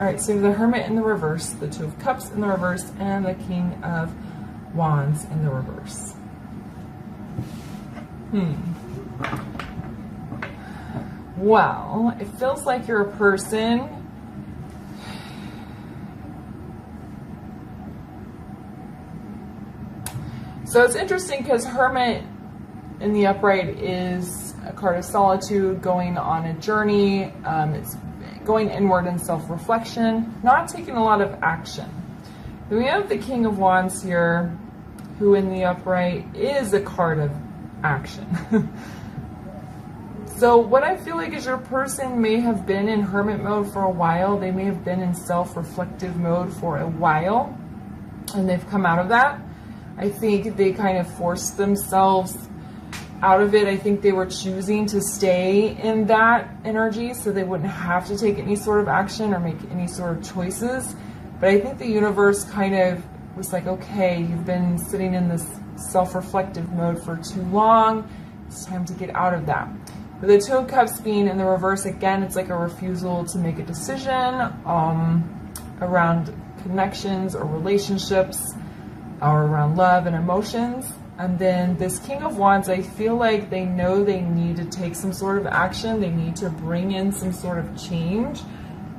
All right, so the Hermit in the reverse, the Two of Cups in the reverse, and the King of Wands in the reverse. Well, it feels like you're a person so it's interesting because Hermit in the upright is a card of solitude, going on a journey. It's going inward in self-reflection, not taking a lot of action. Then we have the King of Wands here, who in the upright is a card of action. So what I feel like is your person may have been in hermit mode for a while. They may have been in self-reflective mode for a while, and they've come out of that. I think they kind of forced themselves out of it. I think they were choosing to stay in that energy so they wouldn't have to take any sort of action or make any sort of choices. But I think the universe kind of was like, okay, you've been sitting in this self-reflective mode for too long. It's time to get out of that. With the Two of Cups being in the reverse, again, it's like a refusal to make a decision around connections or relationships or around love and emotions. And then this King of Wands, I feel like they know they need to take some sort of action. They need to bring in some sort of change.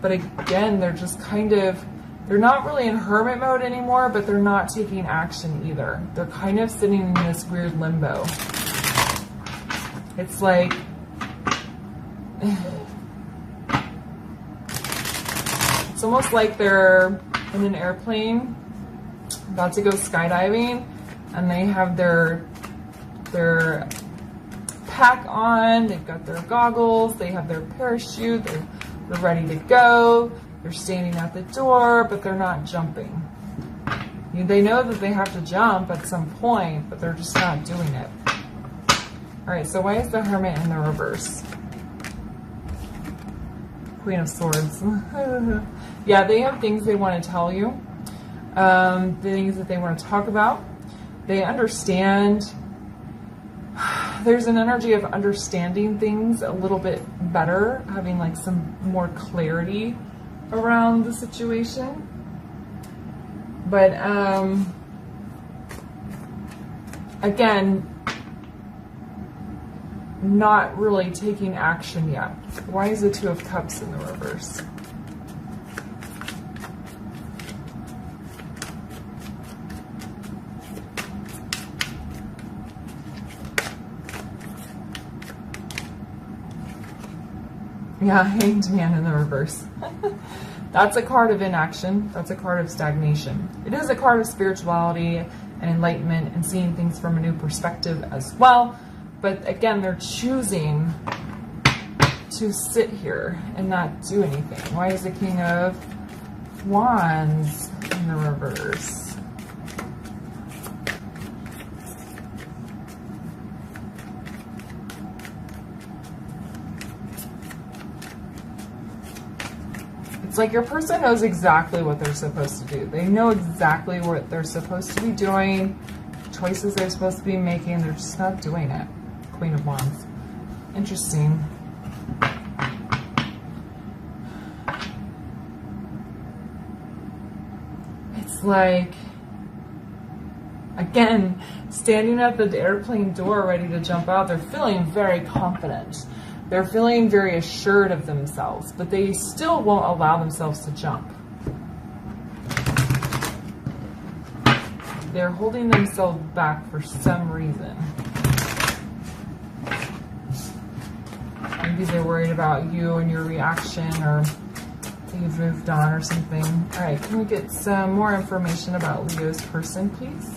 But again, they're just kind of, they're not really in hermit mode anymore, but they're not taking action either. They're kind of sitting in this weird limbo. It's like, it's almost like they're in an airplane about to go skydiving, and they have their pack on, they've got their goggles, they have their parachute, they're ready to go, they're standing at the door, but they're not jumping. They know that they have to jump at some point, but they're just not doing it. All right, so why is the Hermit in the reverse? Queen of Swords. Yeah, they have things they want to tell you, things that they want to talk about. They understand. There's an energy of understanding things a little bit better, having like some more clarity around the situation. But again, not really taking action yet. Why is the Two of Cups in the reverse? Yeah, Hanged Man in the reverse. That's a card of inaction. That's a card of stagnation. It is a card of spirituality and enlightenment and seeing things from a new perspective as well. But again, they're choosing to sit here and not do anything. Why is the King of Wands in the reverse? It's like your person knows exactly what they're supposed to do. They know exactly what they're supposed to be doing, choices they're supposed to be making. They're just not doing it. Queen of Wands. Interesting. It's like, again, standing at the airplane door ready to jump out. They're feeling very confident. They're feeling very assured of themselves, but they still won't allow themselves to jump. They're holding themselves back for some reason. Maybe they're worried about you and your reaction, or you've moved on or something. All right, can we get some more information about Leo's person, please?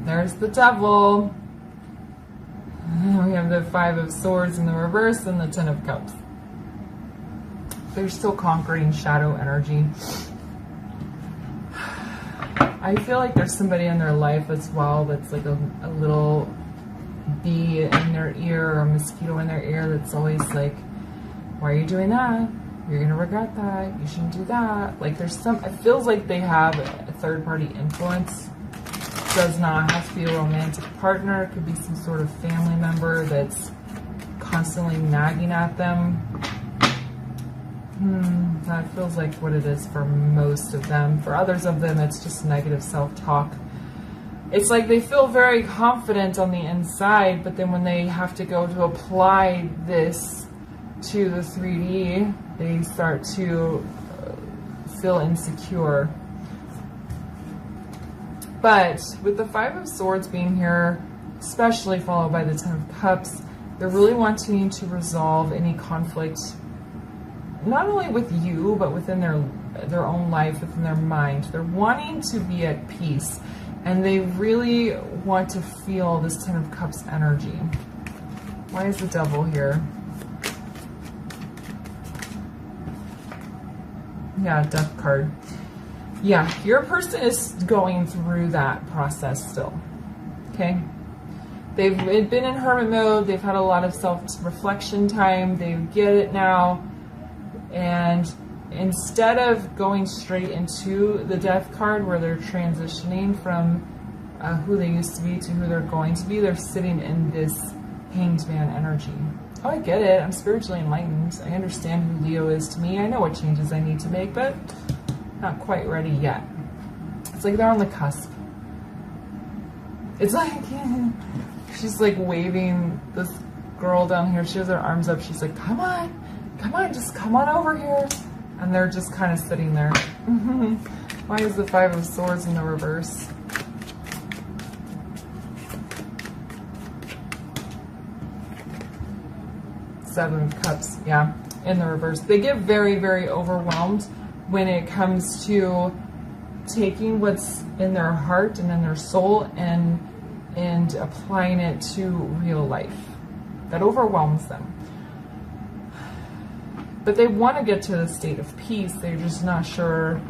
There's the Devil. We have the Five of Swords in the reverse and the Ten of Cups. They're still conquering shadow energy. I feel like there's somebody in their life as well that's like a little bee in their ear or a mosquito in their ear that's always like, why are you doing that? You're gonna regret that. You shouldn't do that. Like there's some, it feels like they have a third party influence. It does not have to be a romantic partner. It could be some sort of family member that's constantly nagging at them. That feels like what it is for most of them. For others of them, it's just negative self-talk. It's like they feel very confident on the inside, but then when they have to go to apply this to the 3D, they start to feel insecure. But with the 5 of Swords being here, especially followed by the 10 of Cups, they're really wanting to resolve any conflict, not only with you, but within their own life, within their mind. They're wanting to be at peace, and they really want to feel this 10 of Cups energy. Why is the Devil here? Yeah, Death card. Yeah, your person is going through that process still. Okay? They've been in hermit mode. They've had a lot of self-reflection time. They get it now. And instead of going straight into the Death card where they're transitioning from who they used to be to who they're going to be, they're sitting in this Hanged Man energy. Oh, I get it. I'm spiritually enlightened. I understand who Leo is to me. I know what changes I need to make, but not quite ready yet. It's like they're on the cusp. It's like, she's like waving this girl down here. She has her arms up. She's like, come on, just come on over here. And they're just kind of sitting there. Why is the 5 of Swords in the reverse? Seven of Cups, yeah, in the reverse. They get very, very overwhelmed when it comes to taking what's in their heart and in their soul and applying it to real life. That overwhelms them. But they want to get to the state of peace. They're just not sure.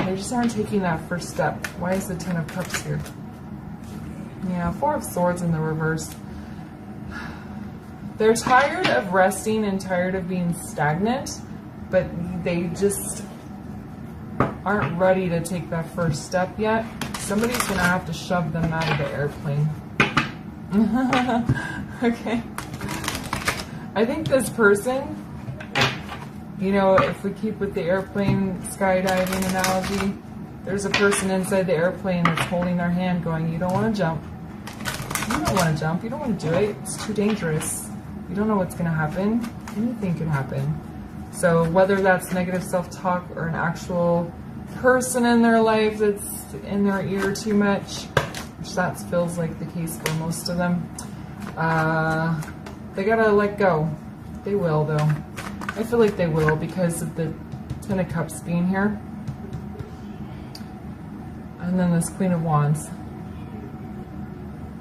They just aren't taking that first step. Why is the 10 of Cups here? Yeah, 4 of Swords in the reverse. They're tired of resting and tired of being stagnant, but they just aren't ready to take that first step yet. Somebody's going to have to shove them out of the airplane. Okay. I think this person, you know, if we keep with the airplane skydiving analogy, there's a person inside the airplane that's holding their hand going, you don't want to jump. You don't want to jump. You don't want to do it. It's too dangerous. You don't know what's going to happen. Anything could happen. So whether that's negative self-talk or an actual person in their life that's in their ear too much, which that feels like the case for most of them, they got to let go. They will, though. I feel like they will because of the 10 of Cups being here. And then this Queen of Wands.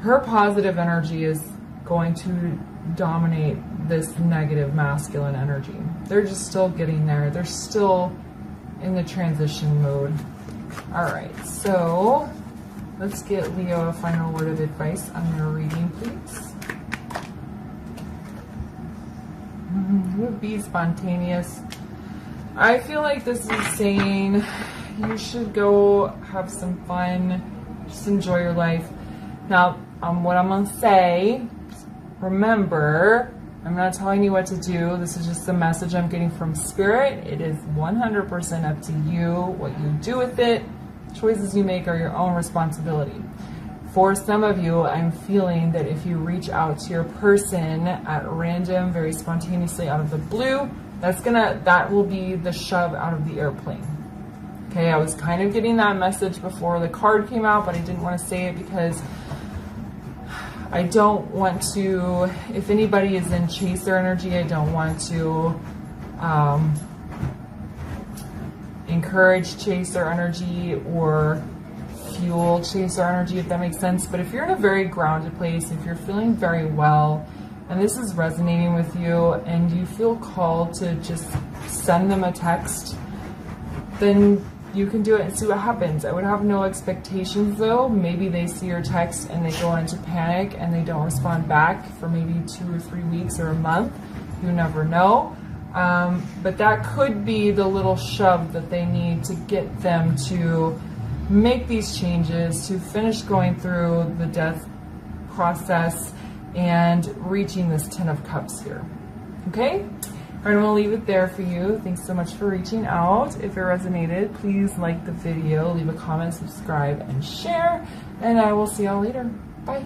Her positive energy is going to dominate this negative masculine energy. They're just still getting there. They're still in the transition mode. All right, so let's get Leo a final word of advice on their reading, please. Be spontaneous. I feel like this is saying you should go have some fun, just enjoy your life. Now, what I'm going to say, remember, I'm not telling you what to do. This is just the message I'm getting from Spirit. It is 100% up to you, what you do with it. Choices you make are your own responsibility. For some of you, I'm feeling that if you reach out to your person at random, very spontaneously out of the blue, that will be the shove out of the airplane. Okay, I was kind of getting that message before the card came out, but I didn't want to say it because I don't want to, if anybody is in chaser energy, I don't want to encourage chaser energy or fuel chaser energy, if that makes sense. But if you're in a very grounded place, if you're feeling very well, and this is resonating with you, and you feel called to just send them a text, then you can do it and see what happens. I would have no expectations though. Maybe they see your text and they go into panic and they don't respond back for maybe 2 or 3 weeks or a month. You never know. But that could be the little shove that they need to get them to make these changes, to finish going through the death process and reaching this 10 of Cups here. Okay? All right, I'm going to leave it there for you. Thanks so much for reaching out. If it resonated, please like the video, leave a comment, subscribe, and share. And I will see y'all later. Bye.